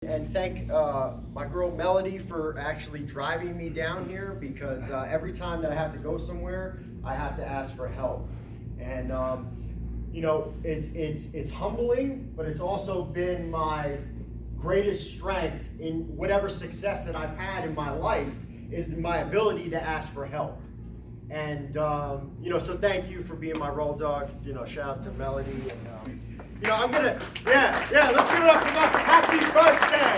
And thank my girl Melody for actually driving me down here, because every time that I have to go somewhere, I have to ask for help. And it's humbling, but it's also been my greatest strength in whatever success that I've had in my life, is my ability to ask for help. And so thank you for being my road dog. Shout out to Melody. And I'm gonna, let's give it up for us. Happy birthday!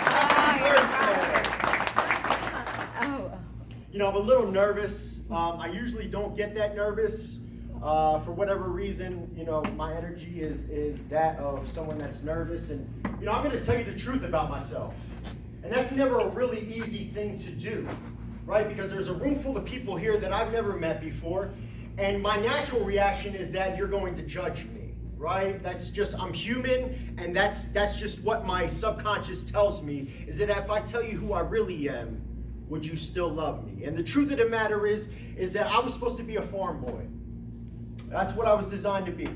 Happy birthday! I'm a little nervous. I usually don't get that nervous. For whatever reason, my energy is that of someone that's nervous. And, I'm gonna tell you the truth about myself. And that's never a really easy thing to do, right? Because there's a room full of people here that I've never met before. And my natural reaction is that you're going to judge me. Right? That's just, I'm human, and that's just what my subconscious tells me, is that if I tell you who I really am, would you still love me? And the truth of the matter is that I was supposed to be a farm boy. That's what I was designed to be.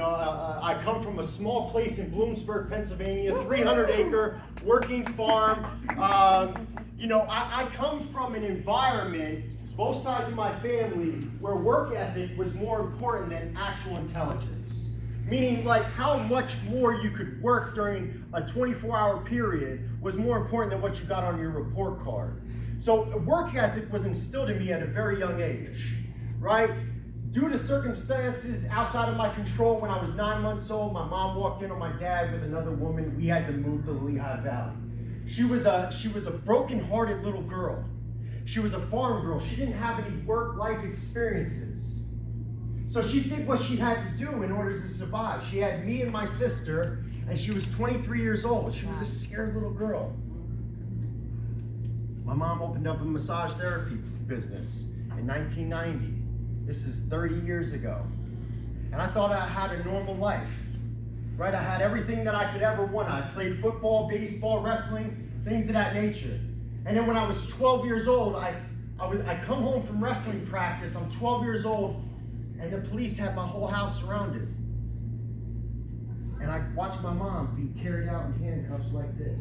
I come from a small place in Bloomsburg, Pennsylvania, 300-acre working farm. I come from an environment, both sides of my family, where work ethic was more important than actual intelligence. Meaning, like, how much more you could work during a 24-hour period was more important than what you got on your report card. So work ethic was instilled in me at a very young age, right? Due to circumstances outside of my control, when I was 9 months old, my mom walked in on my dad with another woman. We had to move to the Lehigh Valley. She was a broken-hearted little girl. She was a farm girl. She didn't have any work-life experiences. So she did what she had to do in order to survive. She had me and my sister, and she was 23 years old. She was a scared little girl. My mom opened up a massage therapy business in 1990. This is 30 years ago. And I thought I had a normal life, right? I had everything that I could ever want. I played football, baseball, wrestling, things of that nature. And then when I was 12 years old, I come home from wrestling practice. I'm 12 years old, and the police had my whole house surrounded. And I watched my mom be carried out in handcuffs like this.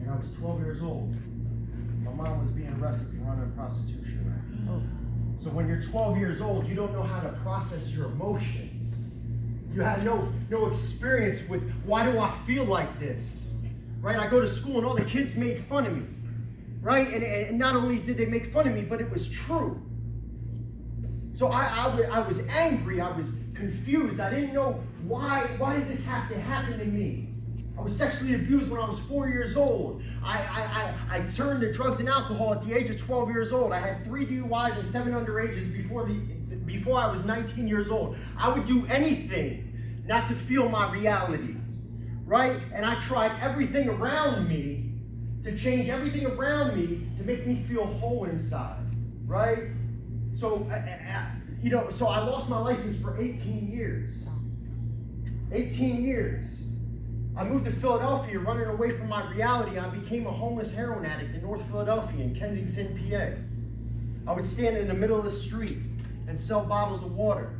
And I was 12 years old. My mom was being arrested for running a prostitution ring. So when you're 12 years old, you don't know how to process your emotions. You have no experience with, why do I feel like this? Right? I go to school and all the kids made fun of me. Right? And not only did they make fun of me, but it was true. So I was angry, I was confused, I didn't know why did this have to happen to me? I was sexually abused when I was 4 years old. I turned to drugs and alcohol at the age of 12 years old. I had 3 DUIs and 7 underages before I was 19 years old. I would do anything not to feel my reality, right? And I tried everything around me to change everything around me to make me feel whole inside, right? So, so I lost my license for 18 years. 18 years. I moved to Philadelphia running away from my reality. I became a homeless heroin addict in North Philadelphia in Kensington, PA. I would stand in the middle of the street and sell bottles of water.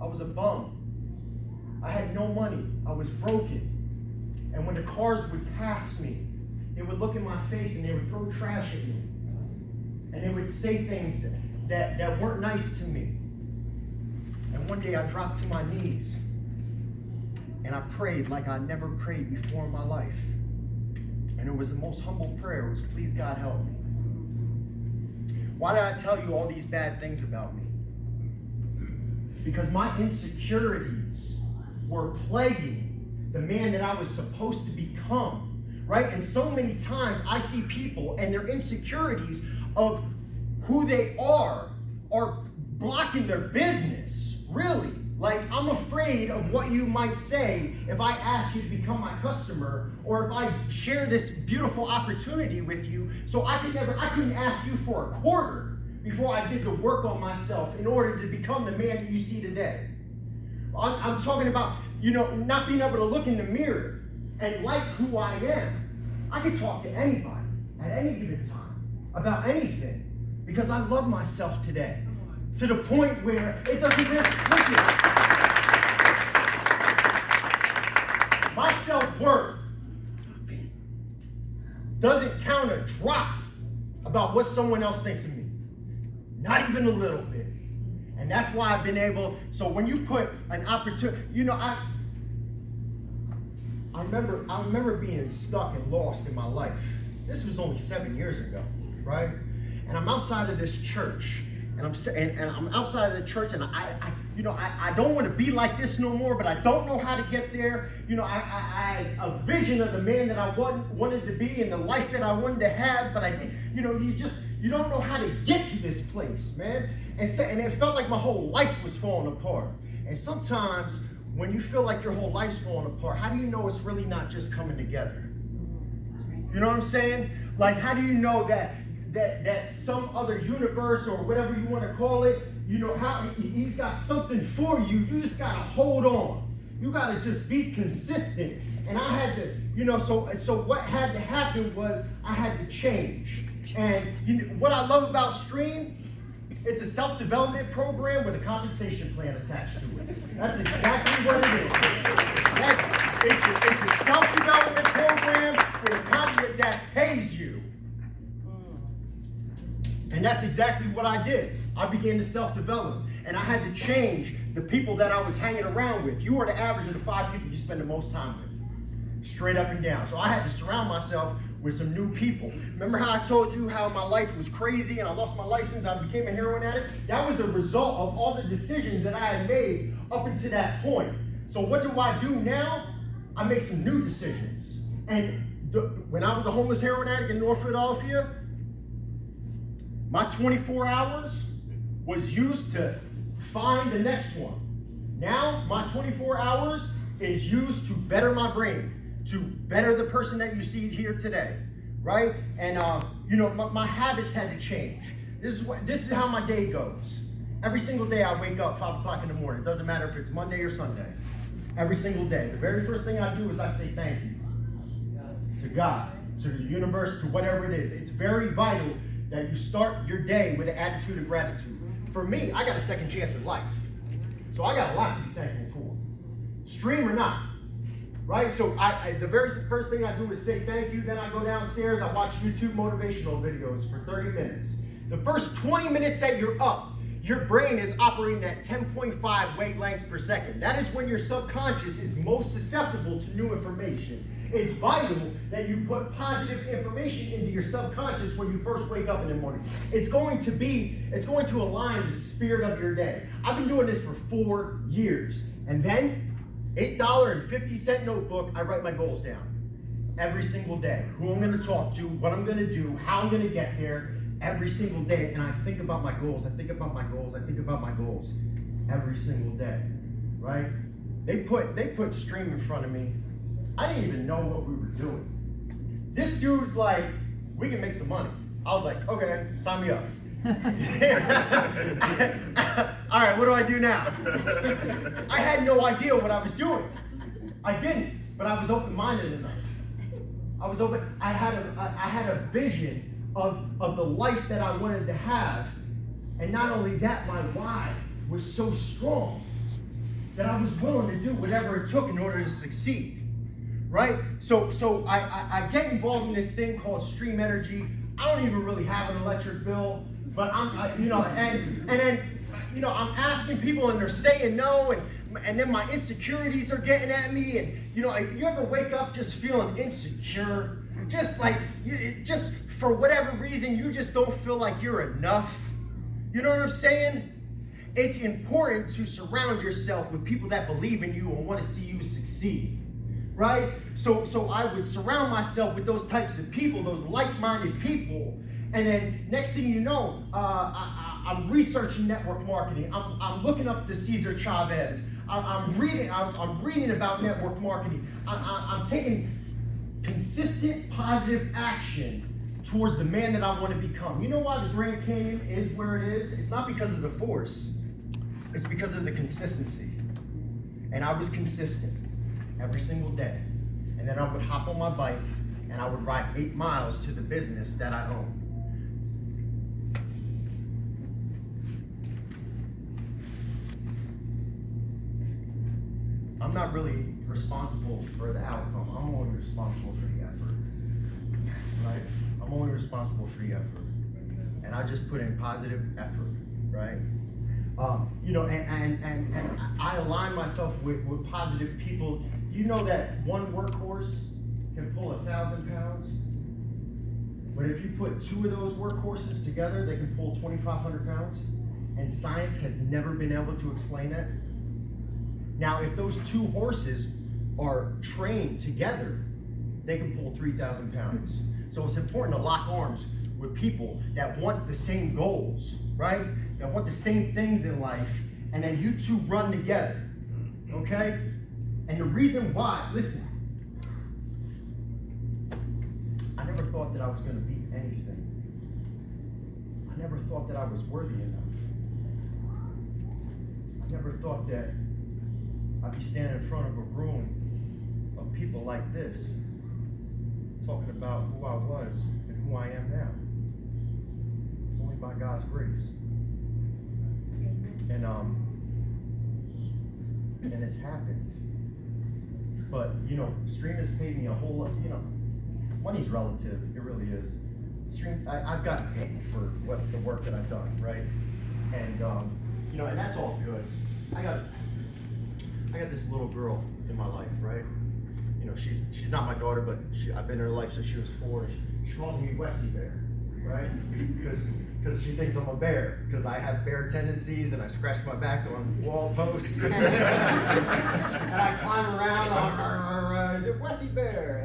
I was a bum. I had no money. I was broken. And when the cars would pass me, they would look in my face and they would throw trash at me. And they would say things that weren't nice to me. And one day I dropped to my knees and I prayed like I never prayed before in my life. And it was the most humble prayer. It was, please God help me. Why did I tell you all these bad things about me? Because my insecurities were plaguing the man that I was supposed to become, right? And so many times I see people and their insecurities of who they are blocking their business, really. Like, I'm afraid of what you might say if I ask you to become my customer, or if I share this beautiful opportunity with you. So I couldn't ask you for a quarter before I did the work on myself in order to become the man that you see today. I'm talking about, not being able to look in the mirror and like who I am. I can talk to anybody at any given time about anything. Because I love myself today, to the point where it doesn't even, listen, My self-worth doesn't count a drop about what someone else thinks of me. Not even a little bit. And that's why I've been able, so when you put an opportunity, I remember being stuck and lost in my life. This was only 7 years ago, right? And I'm outside of this church, and I'm outside of the church, and I don't want to be like this no more, but I don't know how to get there. I had a vision of the man that I wanted to be and the life that I wanted to have, but I did, you don't know how to get to this place, man. And it felt like my whole life was falling apart. And sometimes when you feel like your whole life's falling apart, how do you know it's really not just coming together? You know what I'm saying? Like, how do you know that some other universe or whatever you want to call it, how he's got something for you? You just got to hold on. You got to just be consistent. And I had to, so what had to happen was I had to change. And what I love about Stream, it's a self-development program with a compensation plan attached to it. That's exactly what it is. It's a self-development program with a compensation that pays you. And that's exactly what I did. I began to self-develop. And I had to change the people that I was hanging around with. You are the average of the 5 people you spend the most time with. Straight up and down. So I had to surround myself with some new people. Remember how I told you how my life was crazy and I lost my license, I became a heroin addict? That was a result of all the decisions that I had made up until that point. So what do I do now? I make some new decisions. And when I was a homeless heroin addict in North Philadelphia, my 24 hours was used to find the next one. Now, my 24 hours is used to better my brain, to better the person that you see here today, right? And my habits had to change. This is how my day goes. Every single day I wake up 5 o'clock in the morning. It doesn't matter if it's Monday or Sunday. Every single day. The very first thing I do is I say thank you to God, to the universe, to whatever it is. It's very vital that you start your day with an attitude of gratitude. For me, I got a second chance in life. So I got a lot to be thankful for. Stream or not. Right? So the very first thing I do is say thank you. Then I go downstairs. I watch YouTube motivational videos for 30 minutes. The first 20 minutes that you're up, your brain is operating at 10.5 wavelengths per second. That is when your subconscious is most susceptible to new information. It's vital that you put positive information into your subconscious when you first wake up in the morning. It's going to align the spirit of your day. I've been doing this for 4 years. And then $8.50 notebook, I write my goals down every single day. Who I'm going to talk to, what I'm going to do, how I'm going to get there every single day. And I think about my goals. I think about my goals. I think about my goals every single day, right? They put Stream in front of me. I didn't even know what we were doing. This dude's like, we can make some money. I was like, okay, sign me up. All right, what do I do now? I had no idea what I was doing. I didn't, but I was open-minded enough. I had a vision of the life that I wanted to have. And not only that, my why was so strong that I was willing to do whatever it took in order to succeed. Right? So I get involved in this thing called Stream Energy. I don't even really have an electric bill, but I'm asking people and they're saying no, and then my insecurities are getting at me, and you ever wake up just feeling insecure, just for whatever reason you just don't feel like you're enough. You know what I'm saying? It's important to surround yourself with people that believe in you and want to see you succeed. Right? So I would surround myself with those types of people, those like-minded people, and then next thing you know, I'm researching network marketing. I'm looking up the Cesar Chavez. I'm reading about network marketing. I'm taking consistent positive action towards the man that I want to become. You know why the Grand Canyon is where it is? It's not because of the force. It's because of the consistency. And I was consistent every single day. And then I would hop on my bike and I would ride 8 miles to the business that I own. I'm not really responsible for the outcome. I'm only responsible for the effort, right? I'm only responsible for the effort. And I just put in positive effort, right? You know, and I align myself with positive people. You know that one workhorse can pull 1,000 pounds? But if you put two of those workhorses together, they can pull 2,500 pounds. And science has never been able to explain that. Now, if those two horses are trained together, they can pull 3,000 pounds. So it's important to lock arms with people that want the same goals, right? That want the same things in life, and then you two run together, okay? And the reason why, listen, I never thought that I was going to be anything. I never thought that I was worthy enough. I never thought that I'd be standing in front of a room of people like this, talking about who I was and who I am now. It's only by God's grace. And it's happened. But, you know, Stream has paid me a whole lot, you know, money's relative, it really is. Stream, I've gotten paid for the work that I've done, right? And, you know, and that's all good. I got this little girl in my life, right? You know, she's not my daughter, but I've been in her life since she was 4. She calls me Westley Bear, right? Because she thinks I'm a bear, because I have bear tendencies and I scratch my back on wall posts. And I climb around, is it Westley Bear?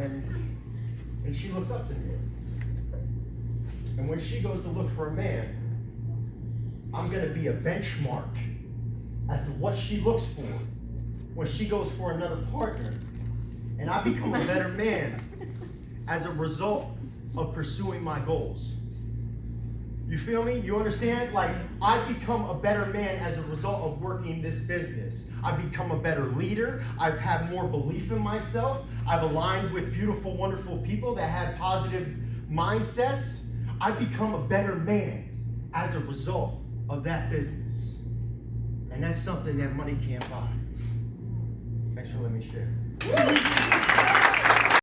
And she looks up to me. And when she goes to look for a man, I'm going to be a benchmark as to what she looks for when she goes for another partner. And I become a better man as a result of pursuing my goals. You feel me? You understand? Like, I become a better man as a result of working this business. I become a better leader. I've had more belief in myself. I've aligned with beautiful, wonderful people that have positive mindsets. I become a better man as a result of that business. And that's something that money can't buy. Thanks for letting me share.